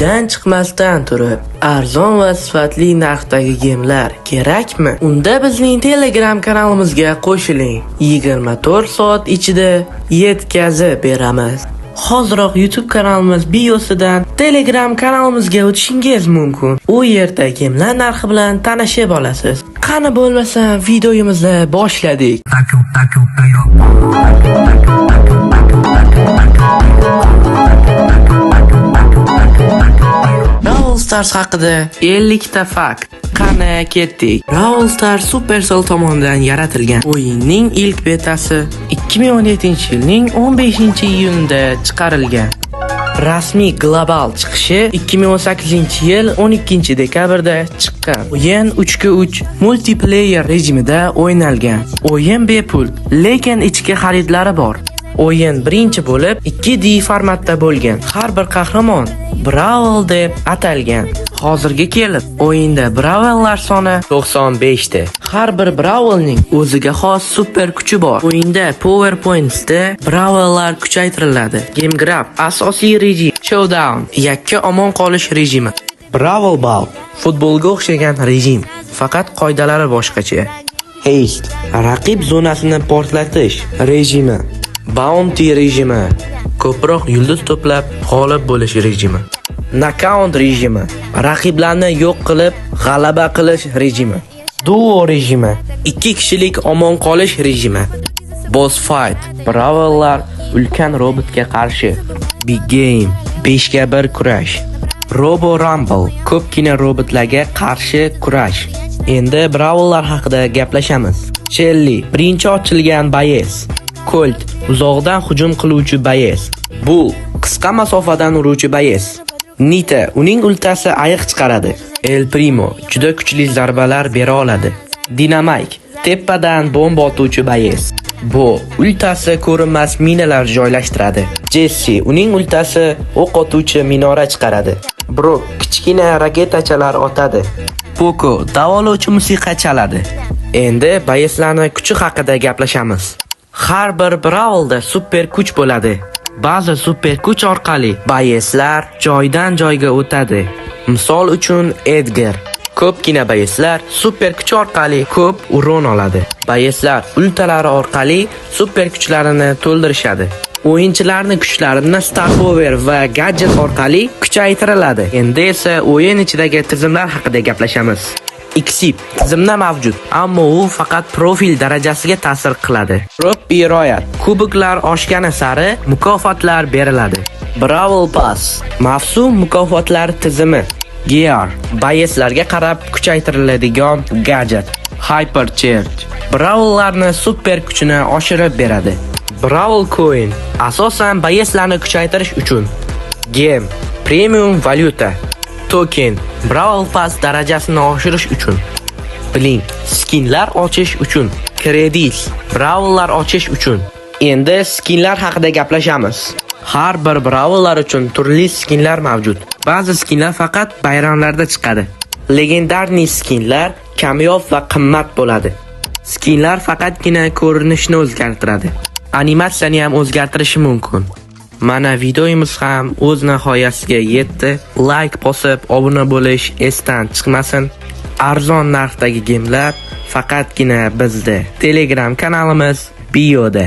Uydan chiqmasdan turib, arzon va sifatli narxdagi gemlar kerakmi? Unda bizning Telegram kanalimizga qo'shiling. 24 soat ichida yetkazib beramiz. Hoziroq YouTube kanalimiz biosidan Telegram kanalimizga o'tishingiz mumkin. U yerda gemlar narxi bilan tanishib olasiz. Qani bo'lmasa, videomizni boshladik. Brawl Stars haqida 50 ta fakt. Qani ketdik. Brawl Stars Supercell tomonidan yaratilgan. O'yinning ilk betasi 2017-yilning 15-iyunida chiqarilgan. Rasmiy global chiqishi 2018-yil 12-dekabrda chiqqan. O'yin 3x3 multiplayer rejimida o'ynalgan. O'yin bepul, lekin ichki xaridlari bor. O'yin birinchi bo'lib 2D formatda bo'lgan. Har bir qahramon Brawl deb atalgan. Hozirga kelib o'yinda Brawllar soni 95 ta. Har bir Brawlning o'ziga xos super kuchi bor. O'yinda PowerPoints'da Brawllar kuchaytiriladi. Game Grab asosiy rejim, Showdown yakka omon qolish rejimi, Brawl Ball futbolga o'xshagan rejim, faqat qoidalari boshqacha. Haste raqib zonasini portlatish rejimi, Bounty rejimi, ko'proq yulduz to'plab g'olib bo'lish rejimi, Knockout rejimi, raqiblarni yo'q qilib g'alaba qilish rejimi, Duo rejimi, 2 kishilik omon qolish rejimi, Boss Fight Brawllar ulkan robotga qarshi, Big Game 5x1 kurash, Robo Rumble ko'pgina robotlarga qarshi kurash. Endi Brawllar haqida gaplashamiz. Shelly birinchi ochilgan Bayes, Colt uzoqdan hujum qiluvchi Bayes, Bull qisqa masofadan uruvchi Bayes, Nita uning ultasi ayiq chiqaradi, El Primo juda kuchli zarbalar bera oladi, Dynamite tepadan bomba otuvchi Bayes, Bo ultasi ko'rinmas minalar joylashtiradi, Jesse uning ultasi o'q otuvchi minora chiqaradi, Brock kichkina raketachalar otadi, Poco davolovchi musiqa chaladi. Endi Bayeslarning kuchi haqida gaplashamiz. Har bir Brawlda super kuch bo'ladi. Ba'zi super kuch orqali Bayeslar joydan joyga o'tadi. Misol uchun Edgar. Ko'pgina Bayeslar super kuch orqali ko'p uron oladi. Bayeslar ultalari orqali super kuchlarini to'ldirishadi. O'yinchilarning kuchlarini Star Power va gadjet orqali kuchaytiriladi. Endi esa o'yin ichidagi tizimlar haqida gaplashamiz. Xip tizimda mavjud, ammo u faqat profil darajasiga ta'sir qiladi. Trophy Royal kuboklar oshgani sari mukofotlar beriladi. Brawl Pass mavsum mukofotlari tizimi. Gear Bayeslarga qarab kuchaytiriladigan gadjet. Hyper Charge Brawllarni super kuchini oshirib beradi. Brawl Coin asosan Bayeslarni kuchaytirish uchun. Game Premium valyuta. Token Brawl Pass darajasini oshirish uchun. Blink skinlar ochish uchun. Kredit Brawllar ochish uchun. Endi skinlar haqida gaplashamiz. Har bir Brawllar uchun turli skinlar mavjud. Ba'zi skinlar faqat bayramlarda chiqadi. Legendarniy skinlar kamyob va qimmat bo'ladi. Skinlar faqatgina ko'rinishni o'zgartiradi. Animatsiyani ham o'zgartirishi mumkin. Mana videomiz ham o'z nihoyasiga yetdi. Like bosib, obuna bo'lish esdan chiqmasin. Arzon narxdagi gemlar faqatgina bizda. Telegram kanalimiz bioda.